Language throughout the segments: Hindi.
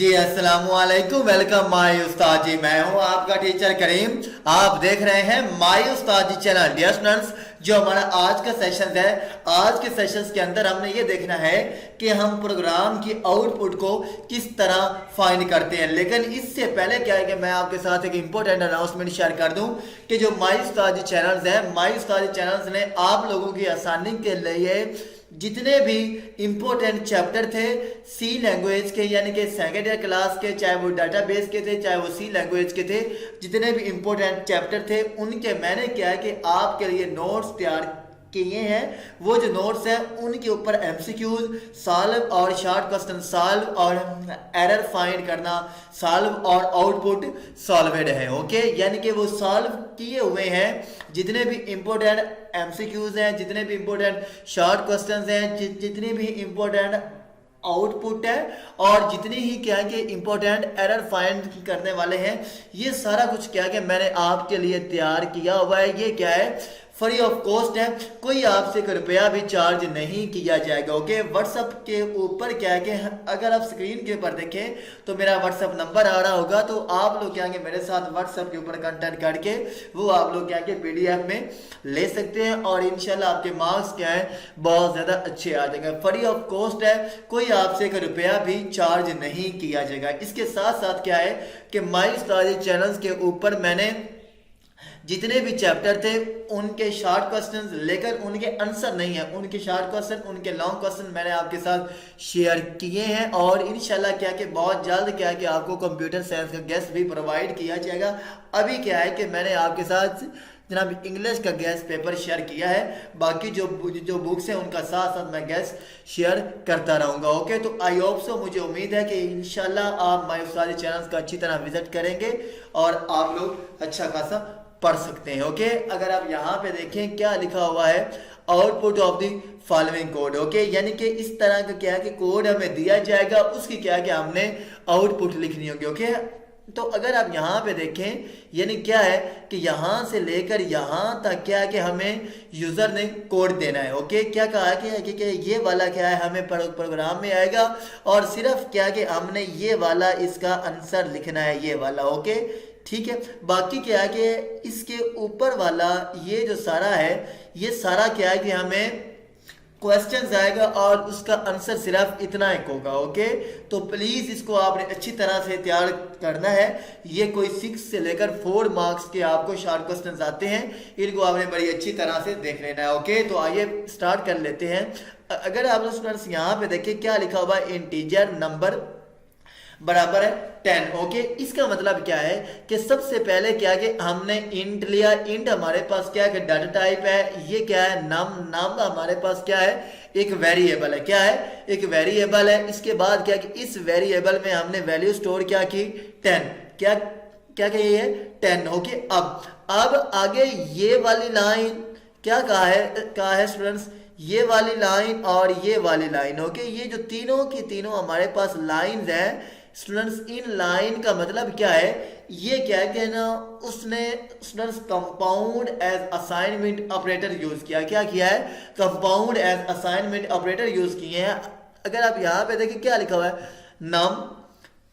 जी अस्सलाम वालेकुम। वेलकम माय उस्ताद जी। मैं हूं आपका टीचर करीम। आप देख रहे हैं my Ustad ji channel. Dear students, जो हमारा आज का सेशन है, आज के सेशंस के अंदर हमने ये देखना है कि हम प्रोग्राम की आउटपुट को किस तरह फाइंड करते हैं। लेकिन इससे पहले क्या है कि मैं आपके साथ एक इंपॉर्टेंट अनाउंसमेंट शेयर कर दूं कि जो माय उस्ताद जी चैनल्स है, माय उस्ताद जी चैनल्स ने आप लोगों की आसानी के लिए जितने भी इम्पोर्टेंट चैप्टर थे सी लैंग्वेज के, यानी कि सेकेंड ईयर क्लास के, चाहे वो डाटाबेस के थे चाहे वो सी लैंग्वेज के थे, जितने भी इम्पोर्टेंट चैप्टर थे उनके मैंने क्या है कि आपके लिए नोट्स तैयार किए हैं। वो जो नोट्स हैं उनके ऊपर एमसीक्यूज सॉल्व और शॉर्ट क्वेश्चन सॉल्व और एरर फाइंड करना सॉल्व और आउटपुट सॉल्वेड है। ओके, यानी कि वो सॉल्व किए हुए हैं जितने भी इम्पोर्टेंट एमसीक्यूज हैं, जितने भी इम्पोर्टेंट शॉर्ट क्वेश्चंस हैं, जितने भी इम्पोर्टेंट आउटपुट है और जितनी ही क्या है कि इम्पोर्टेंट एरर फाइंड करने वाले हैं, ये सारा कुछ क्या है कि मैंने आपके लिए तैयार किया हुआ है। ये क्या है, फ्री ऑफ कॉस्ट है, कोई आपसे एक रुपया भी चार्ज नहीं किया जाएगा। ओके, व्हाट्सएप के ऊपर क्या है कि अगर आप स्क्रीन के ऊपर देखें तो मेरा व्हाट्सएप नंबर आ रहा होगा, तो आप लोग क्या है मेरे साथ व्हाट्सएप के ऊपर कांटेक्ट करके वो आप लोग क्या है पीडीएफ में ले सकते हैं और इंशाल्लाह आपके मार्क्स क्या है बहुत ज़्यादा अच्छे आ जाएंगे। फ्री ऑफ कॉस्ट है, कोई आपसे एक रुपया भी चार्ज नहीं किया जाएगा। इसके साथ साथ क्या है कि माय उस्ताद चैनल्स के ऊपर मैंने जितने भी चैप्टर थे उनके शॉर्ट क्वेश्चंस लेकर उनके आंसर नहीं है, उनके शॉर्ट क्वेश्चन, उनके लॉन्ग क्वेश्चन मैंने आपके साथ शेयर किए हैं और इंशाल्लाह क्या कि बहुत जल्द क्या कि आपको कंप्यूटर साइंस का गेस्ट भी प्रोवाइड किया जाएगा। अभी क्या है कि मैंने आपके साथ जनाब इंग्लिश का गेस्ट पेपर शेयर किया है, बाकी जो बुक्स हैं उनका साथ साथ मैं गेस्ट शेयर करता रहूँगा। ओके, तो आई होप सो, मुझे उम्मीद है कि इंशाल्लाह आप माय उस्ताद चैनल्स का अच्छी तरह विजिट करेंगे और आप लोग अच्छा खासा पढ़ सकते हैं। ओके, अगर आप यहाँ पे देखें क्या लिखा हुआ है, output of the following code. Okay, यानी कि इस तरह का क्या है कि कोड हमें दिया जाएगा, उसकी क्या है कि हमने आउटपुट लिखनी होगी। ओके, तो अगर आप यहाँ पे देखें, यानी क्या है कि यहाँ से लेकर यहाँ तक क्या है कि हमें यूजर ने कोड देना है। ओके, क्या कहा है कि ये वाला क्या है हमें प्रोग्राम में आएगा और सिर्फ क्या है कि हमने ये वाला इसका आंसर लिखना है, ये वाला। ओके, ठीक है, बाकी क्या है कि इसके ऊपर वाला ये जो सारा है, ये सारा क्या है कि हमें क्वेश्चन आएगा और उसका आंसर सिर्फ इतना एक होगा। ओके, तो प्लीज़ इसको आपने अच्छी तरह से तैयार करना है। ये कोई 6 से लेकर 4 मार्क्स के आपको शॉर्ट क्वेश्चन आते हैं, इनको आपने बड़ी अच्छी तरह से देख लेना है। ओके, तो आइए स्टार्ट कर लेते हैं। अगर आप स्टूडेंट्स यहाँ पे देखिए क्या लिखा हुआ है, इंटीजर नंबर बराबर है 10। ओके, इसका मतलब क्या है कि सबसे पहले क्या है कि हमने इंट लिया। इंट हमारे पास क्या है कि डाटा टाइप है, ये क्या है नाम हमारे पास क्या है, एक वेरिएबल है। क्या है, एक वेरिएबल है। इसके बाद क्या कि इस वेरिएबल में हमने वैल्यू स्टोर क्या की, 10। क्या क्या कही है, 10। ओके, अब आगे ये वाली लाइन क्या कहा है स्टूडेंट्स, ये वाली लाइन और ये वाली लाइन। ओके, ये जो तीनों की तीनों हमारे पास लाइंस हैं स्टूडेंट्स, इन लाइन का मतलब क्या है, ये क्या है कि ना उसने students compound as assignment operator use किया। क्या किया है, compound as assignment operator use किए हैं। अगर आप यहाँ पे देखिए क्या लिखा हुआ है, नम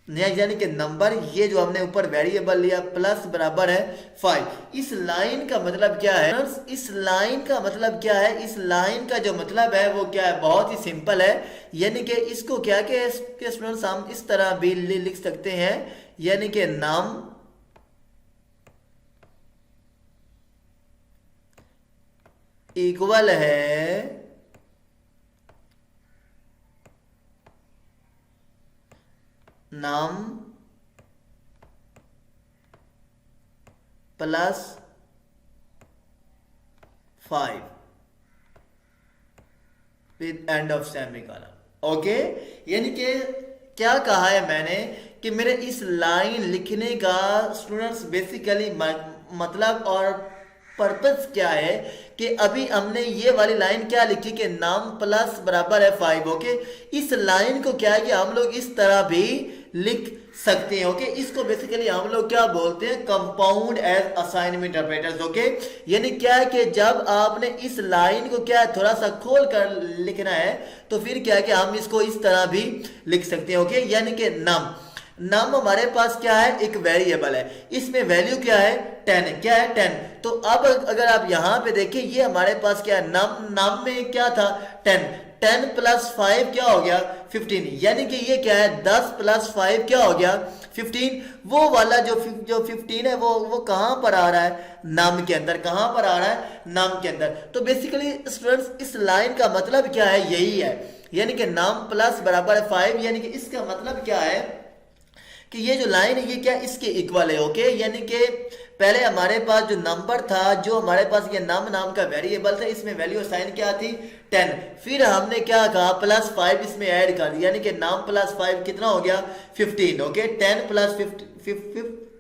यानी कि नंबर, ये जो हमने ऊपर वेरिएबल लिया, प्लस बराबर है 5। इस लाइन का मतलब क्या है, इस लाइन का मतलब क्या है, इस लाइन का जो मतलब है वो क्या है, बहुत ही सिंपल है। यानी कि इसको क्या के स्टूडेंट्स हम इस तरह भी लिख सकते हैं, यानी कि नाम इक्वल है नाम plus 5 with end of semicolon. Okay, यानी कि क्या कहा है मैंने कि मेरे इस लाइन लिखने का स्टूडेंट्स बेसिकली मतलब और पर्पस क्या है कि अभी हमने ये वाली लाइन क्या लिखी कि नाम प्लस बराबर है 5। ओके, इस लाइन को क्या है कि हम लोग इस तरह भी लिख सकते हैं। ओके, इसको बेसिकली हम लोग क्या बोलते हैं, compound as assignment operators. Okay, यानी क्या है कि जब आपने इस लाइन को क्या है थोड़ा सा खोल कर लिखना है तो फिर क्या है कि हम इसको इस तरह भी लिख सकते हैं। ओके, यानी कि नाम नम हमारे पास क्या है, एक वेरिएबल है, इसमें वैल्यू क्या है 10, क्या है 10। तो अब अगर आप यहां पे देखें ये हमारे पास क्या है, नम में क्या था 10, 10 प्लस 5 क्या हो गया 15, यानी कि ये क्या है 10 प्लस 5 क्या हो गया 15। वो वाला जो 15 है वो कहां पर आ रहा है, नाम के अंदर। कहां पर आ रहा है, नाम के अंदर। तो बेसिकली स्टूडेंट्स इस लाइन का मतलब क्या है, यही है, यानी कि नाम प्लस बराबर है 5, यानी कि इसका मतलब क्या है कि ये जो लाइन है ये क्या इसके इक्वल है। ओके, यानी कि पहले हमारे पास जो नंबर था, जो हमारे पास ये नाम का वेरिएबल था, इसमें वैल्यू साइन क्या थी 10, फिर हमने क्या कहा प्लस 5 इसमें ऐड कर दिया, यानी कि नाम प्लस 5 कितना हो गया 15। ओके, 10 प्लस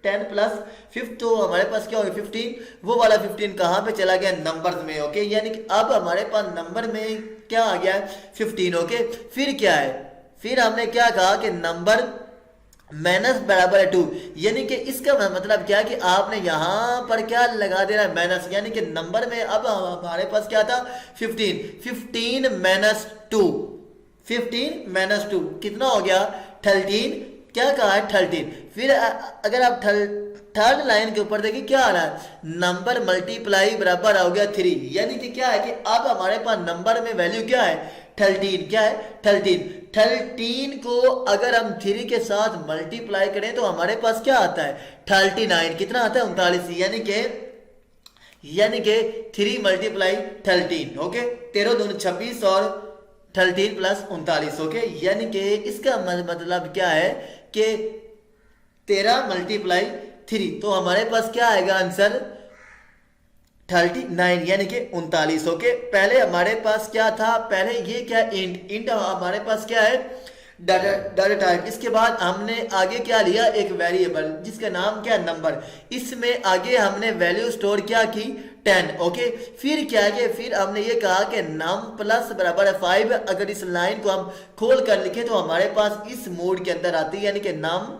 5 तो हमारे पास क्या हो गया 15, वो वाला 15 कहाँ पे चला गया नंबर्स में। ओके, यानी कि अब हमारे पास नंबर में क्या आ गया 15। ओके, फिर क्या है, फिर हमने क्या कहा कि नंबर माइनस बराबर है 2, यानी कि इसका मतलब क्या है कि आपने यहां पर क्या लगा देना है माइनस, यानी कि नंबर में अब हमारे पास क्या था 15, 15 माइनस 2, 15 माइनस 2 कितना हो गया 13, क्या कहा है 13। फिर अगर आप थर्ड लाइन के ऊपर देखिए क्या आ रहा है, नंबर मल्टीप्लाई बराबर हो गया 3, यानी कि क्या है कि अब हमारे पास नंबर में वैल्यू क्या है 13, क्या है 13 को अगर हम 3 के साथ मल्टीप्लाई करें तो हमारे पास क्या आता है 39, कितना आता है 39, यानी कि 3 मल्टीप्लाई 13। ओके, 13 दूनी 26 और 13 प्लस 39। ओके, यानी कि इसका मतलब क्या है कि 13 मल्टीप्लाई 3, तो हमारे पास क्या आएगा आंसर 39, यानी कि 39। ओके, पहले हमारे पास क्या था, पहले ये क्या इंट हमारे पास क्या है डाटा टाइप, इसके बाद हमने आगे क्या लिया एक वेरिएबल जिसका नाम क्या नंबर, इसमें आगे हमने वैल्यू स्टोर क्या की 10। ओके, फिर क्या है, फिर हमने ये कहा कि नम प्लस बराबर है 5, अगर इस लाइन को हम खोल कर लिखें तो हमारे पास इस मोड के अंदर आती है, यानी कि नम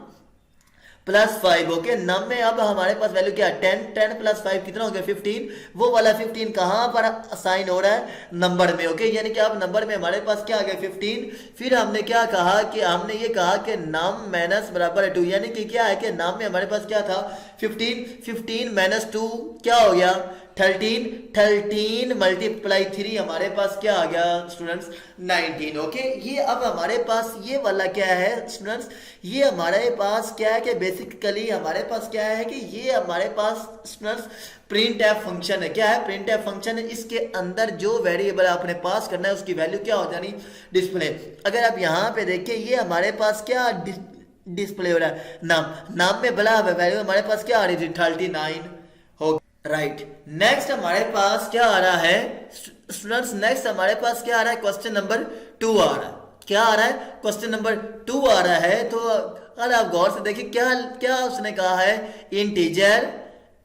प्लस 5। ओके, नम में अब हमारे पास वैल्यू क्या है 10, 10 प्लस 5 कितना हो गया 15, वो वाला 15 कहां पर असाइन हो रहा है नंबर में। ओके, यानी कि अब नंबर में हमारे पास क्या आ गया 15। फिर हमने क्या कहा कि हमने ये कहा कि नम माइनस बराबर है 2, यानी कि क्या है कि नाम में हमारे पास क्या था 15, 15 माइनस 2 क्या हो गया 13, 13 मल्टीप्लाई 3 हमारे पास क्या आ गया स्टूडेंट्स 19। ओके, ये अब हमारे पास ये वाला क्या है स्टूडेंट्स, ये हमारे पास क्या है कि बेसिकली हमारे पास क्या है कि ये हमारे पास स्टूडेंट्स प्रिंट एफ फंक्शन है। क्या है प्रिंट एफ फंक्शन है, इसके अंदर जो वेरिएबल आपने पास करना है उसकी वैल्यू क्या हो जानी डिस्प्ले। अगर आप यहाँ पे देखिए ये हमारे पास क्या डिस्प्ले हो रहा है, नाम में बड़ा वैल्यू हमारे पास क्या आ रही थी 39 हो राइट। नेक्स्ट हमारे पास क्या आ रहा है स्टूडेंट्स, नेक्स्ट हमारे पास क्या आ रहा है क्वेश्चन नंबर 2 आ रहा है। क्या आ रहा है क्वेश्चन नंबर 2 आ रहा है, तो अगर आप गौर से देखिए क्या क्या उसने कहा है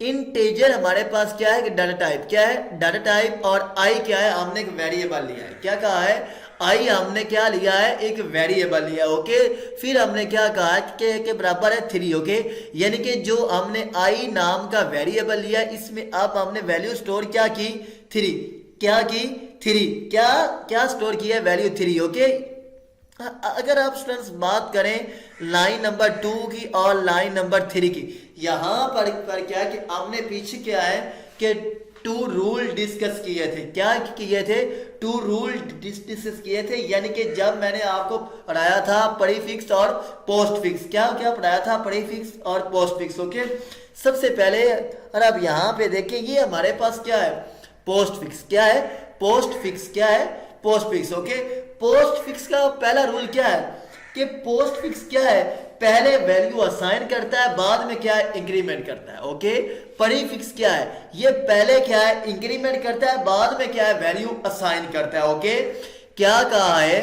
इंटीजर हमारे पास क्या है कि डाटा टाइप, क्या है डाटा टाइप, और आई क्या है हमने एक वेरिएबल लिया है। क्या कहा है आई हमने क्या लिया है एक वेरिएबल लिया। ओके, फिर हमने क्या कहा के बराबर है 3। ओके, यानी कि जो हमने आई नाम का वेरिएबल लिया इसमें अब हमने वैल्यू स्टोर क्या की 3, क्या की 3, क्या स्टोर किया वैल्यू 3। ओके, अगर आप स्टूडेंट्स बात करें लाइन नंबर 2 की और लाइन नंबर 3 की, यहां पर क्या है कि हमने पीछे क्या है कि 2 रूल डिस्कस किए थे। क्या किए थे 2 रूल डिस्कस किए थे, यानी कि जब मैंने आपको पढ़ाया था प्रीफिक्स और पोस्टफिक्स। क्या पढ़ाया था प्रीफिक्स और पोस्टफिक्स। ओके, सबसे पहले अगर आप यहाँ पे देखें ये हमारे पास क्या है पोस्टफिक्स, क्या है पोस्टफिक्स, क्या है पोस्टफिक्स। ओके, पोस्टफिक्स का पहला रूल क्या है कि पोस्टफिक्स क्या है पहले वैल्यू असाइन करता है बाद में क्या है इंक्रीमेंट करता है। ओके, प्रीफिक्स क्या है ये पहले क्या है इंक्रीमेंट करता है बाद में क्या है वैल्यू असाइन करता है। ओके, क्या कहा है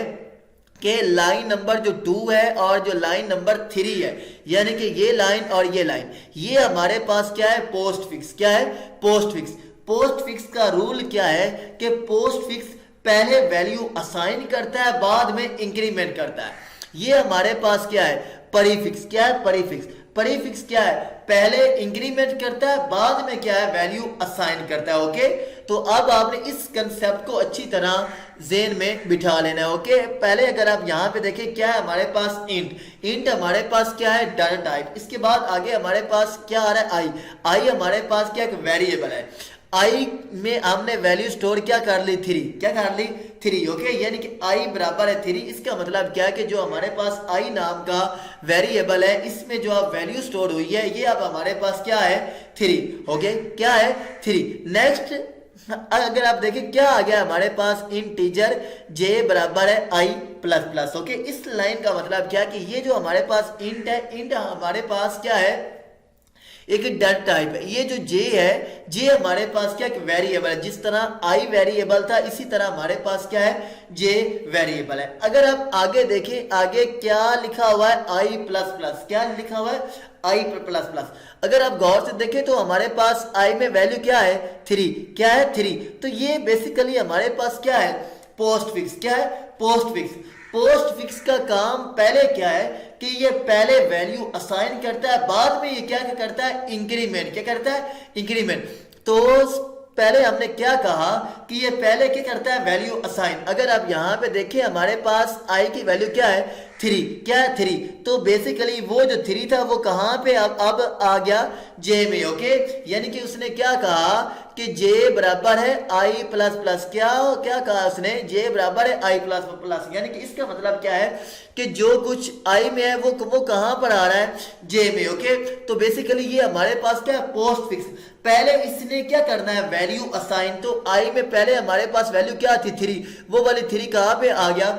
कि लाइन नंबर जो 2 है और जो लाइन नंबर 3 है, यानी कि ये लाइन और ये लाइन, ये हमारे पास क्या है पोस्टफिक्स। क्या है पोस्टफिक्स। पोस्टफिक्स का रूल क्या है कि पोस्टफिक्स पहले वैल्यू असाइन करता है बाद में इंक्रीमेंट करता है। ये हमारे पास क्या है प्रीफिक्स। क्या है प्रीफिक्स। प्रीफिक्स क्या है, पहले इंक्रीमेंट करता है बाद में क्या है वैल्यू असाइन करता है। ओके, तो अब आपने इस कंसेप्ट को अच्छी तरह जेन में बिठा लेना है। ओके, पहले अगर आप यहाँ पे देखें क्या है हमारे पास इंट हमारे पास क्या है डाटा टाइप, इसके बाद आगे हमारे पास क्या आ रहा है आई हमारे पास क्या एक वेरिएबल है। आई में हमने वैल्यू स्टोर क्या कर ली 3, क्या कर ली 3। ओके, यानी कि आई बराबर है 3। इसका मतलब क्या है कि जो हमारे पास आई नाम का वेरिएबल है इसमें जो आप वैल्यू स्टोर हुई है ये अब हमारे पास क्या है 3। ओके, क्या है 3। नेक्स्ट अगर आप देखें क्या आ गया हमारे पास इंटीजर जे बराबर है आई प्लस प्लस। ओके, इस लाइन का मतलब क्या है कि ये जो हमारे पास इंट है, इंट हमारे पास क्या है एक डाटा टाइप है। ये जो जे है जे हमारे पास क्या एक वेरिएबल है, जिस तरह आई वेरिएबल था इसी तरह हमारे पास क्या है जे वेरिएबल है। अगर आप आगे देखें आगे क्या लिखा हुआ है आई प्लस प्लस, क्या लिखा हुआ है आई प्लस प्लस। अगर आप गौर से देखें तो हमारे पास आई में वैल्यू क्या है 3, क्या है 3। तो ये बेसिकली हमारे पास क्या है पोस्ट फिक्स, क्या है पोस्ट फिक्स। पोस्ट फिक्स का काम पहले क्या है कि ये पहले वैल्यू असाइन करता है बाद में ये क्या करता है इंक्रीमेंट, क्या करता है इंक्रीमेंट। तो पहले हमने क्या कहा कि ये पहले क्या करता है वैल्यू असाइन। अगर आप यहाँ पे देखें हमारे पास आई की वैल्यू क्या है 3, क्या है 3। तो बेसिकली वो जो 3 था वो कहाँ पे अब आ गया जे में। ओके, यानी कि उसने क्या कहा कि जे बराबर है आई प्लस प्लस, क्या क्या कहा उसने जे बराबर है आई प्लस प्लस। यानी कि इसका मतलब क्या है कि जो कुछ आई में है वो कहाँ पर आ रहा है जे में। ओके, तो बेसिकली ये हमारे पास क्या है पोस्ट फिक्स। पहले इसने क्या करना है वैल्यू असाइन, तो आई में पहले हमारे पास वैल्यू क्या थी 3, वो वाली 3 कहाँ पे आ गया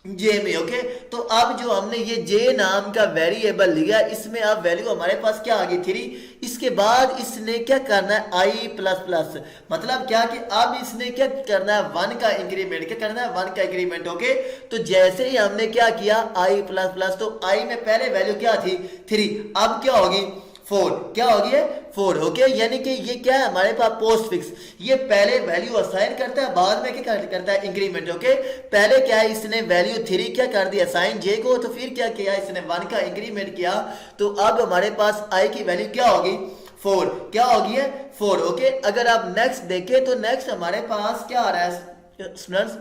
जे में। ओके, तो अब जो हमने ये जे नाम का वेरिएबल लिया इसमें अब वैल्यू हमारे पास क्या आ गई 3। इसके बाद इसने क्या करना है आई प्लस प्लस, मतलब क्या कि अब इसने क्या करना है 1 का इंक्रीमेंट, क्या करना है 1 का इंक्रीमेंट। ओके, तो जैसे ही हमने क्या किया आई प्लस प्लस, तो आई में पहले वैल्यू क्या थी 3, अब क्या होगी 4, क्या होगी 4। ओके, यानी कि ये क्या है हमारे पास पोस्ट फिक्स, ये पहले वैल्यू असाइन करता है बाद में क्या करता है इंक्रीमेंट। ओके, पहले क्या है इसने वैल्यू 3 क्या कर दिया असाइन जे को, तो फिर क्या किया इसने 1 का इंक्रीमेंट किया, तो अब हमारे पास आई की वैल्यू क्या होगी 4, क्या होगी 4। ओके, अगर आप नेक्स्ट देखें तो नेक्स्ट हमारे पास क्या आ रहा है स्टूडेंट्स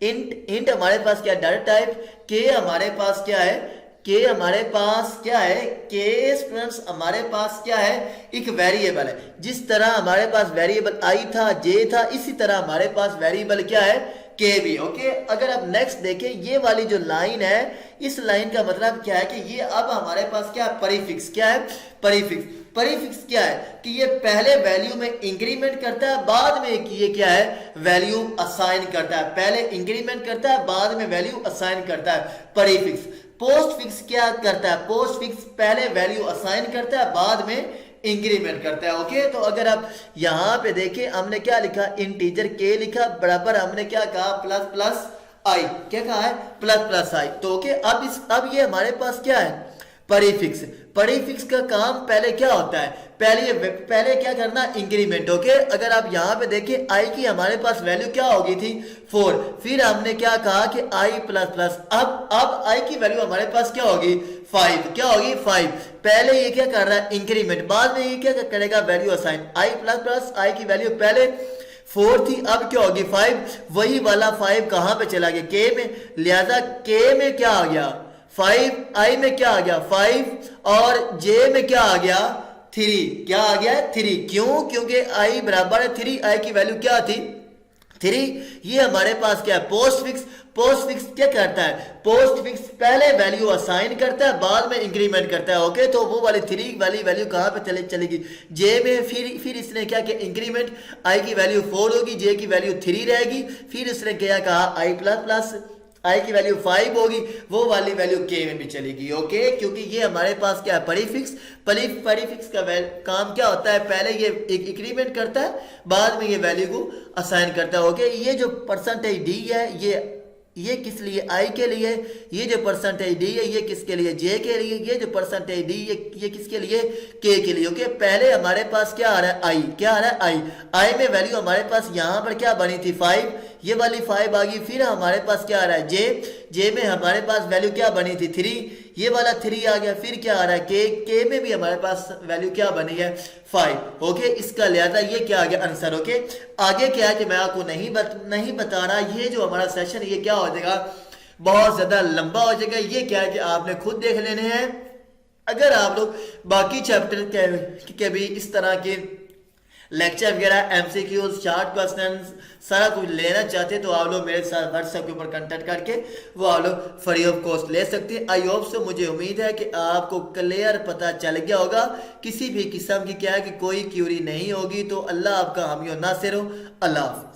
इंट हमारे पास क्या डाटा टाइप के हमारे पास क्या है के हमारे पास क्या है के स्टूडेंट्स हमारे पास क्या है एक वेरिएबल है। जिस तरह हमारे पास वेरिएबल आई था जे था इसी तरह हमारे पास वेरिएबल क्या है के भी। ओके, अगर आप नेक्स्ट देखें ये वाली जो लाइन है इस लाइन का मतलब क्या है कि ये अब हमारे पास क्या है प्रीफिक्स, क्या है प्रीफिक्स। प्रीफिक्स क्या है कि ये पहले वैल्यू में इंक्रीमेंट करता है बाद में ये क्या है वैल्यू असाइन करता है, पहले इंक्रीमेंट करता है बाद में वैल्यू असाइन करता है प्रीफिक्स। पोस्ट फिक्स क्या करता है, पोस्ट फिक्स पहले वैल्यू असाइन करता है बाद में इंक्रीमेंट करता है। ओके, तो अगर आप यहां पे देखें हमने क्या लिखा इंटीजर के लिखा बराबर हमने क्या कहा प्लस प्लस आई, क्या कहा है प्लस प्लस आई। तो ओके, अब ये हमारे पास क्या है प्रीफिक्स। प्रीफिक्स का काम पहले क्या होता है पहले क्या करना इंक्रीमेंट। ओके, अगर आप यहाँ पे देखें आई की हमारे पास वैल्यू क्या होगी थी 4, फिर हमने क्या कहा कि आई प्लस प्लस, अब आई की वैल्यू हमारे पास क्या होगी 5, क्या होगी 5। पहले ये क्या कर रहा है इंक्रीमेंट बाद में ये क्या करेगा वैल्यू असाइन। आई प्लस प्लस आई की वैल्यू पहले 4 थी अब क्या होगी 5, वही वाला 5 कहां पे चला गया के में, लिहाजा के में क्या आ गया 5, आई में क्या आ गया 5 और जे में क्या आ गया 3, क्या आ गया 3। क्यों, क्योंकि आई बराबर है 3, आई की वैल्यू क्या थी 3। ये हमारे पास क्या है पोस्ट फिक्स। पोस्ट फिक्स क्या करता है पोस्ट फिक्स पहले वैल्यू असाइन करता है बाद में इंक्रीमेंट करता है। ओके, तो वो वाली 3 वाली वैल्यू कहां पे चलेगी जे में, फिर इसने क्या किया इंक्रीमेंट, आई की वैल्यू 4 होगी जे की वैल्यू 3 रहेगी, फिर इसने क्या कहा आई प्लस प्लस आई की वैल्यू 5 होगी, वो वाली वैल्यू के में भी चलेगी। ओके, क्योंकि ये हमारे पास क्या है प्रीफिक्स। प्रीफिक्स का काम क्या होता है पहले ये एक इंक्रीमेंट करता है बाद में ये वैल्यू को असाइन करता है। ओके, ये जो परसेंटेज डी है ये किस लिए आई के लिए, ये जो परसेंटेज डी है ये किसके लिए जे के लिए, ये जो परसेंटेज डी ये किसके लिए के के लिए। ओके, पहले हमारे पास क्या आ रहा है आई, क्या आ रहा है आई में वैल्यू हमारे पास यहाँ पर क्या बनी थी 5, ये वाली 5 आ गई। फिर हमारे पास क्या आ रहा है जे में हमारे पास वैल्यू क्या बनी थी 3, ये वाला 3 आ गया, फिर क्या आ रहा है के में भी हमारे पास वैल्यू क्या बनी है 5। ओके, इसका लिहाजा ये क्या आ गया आंसर। ओके, आगे क्या है कि मैं आपको नहीं बता रहा, ये जो हमारा सेशन ये क्या हो जाएगा, बहुत ज्यादा लंबा हो जाएगा। ये क्या है कि आपने खुद देख लेने हैं। अगर आप लोग बाकी चैप्टर के भी इस तरह के लेक्चर वगैरह, एमसीक्यूज, शार्ट क्वेश्चंस सारा कुछ लेना चाहते हैं तो आप लोग मेरे साथ व्हाट्सएप के ऊपर कांटेक्ट करके वो आप लोग फ्री ऑफ कॉस्ट ले सकते हैं। आई होप सो, मुझे उम्मीद है कि आपको क्लियर पता चल गया होगा, किसी भी किस्म की क्या है कि कोई क्यूरी नहीं होगी। तो अल्लाह आपका हामी और नासिर हो। अल्लाह हाफ़िज़।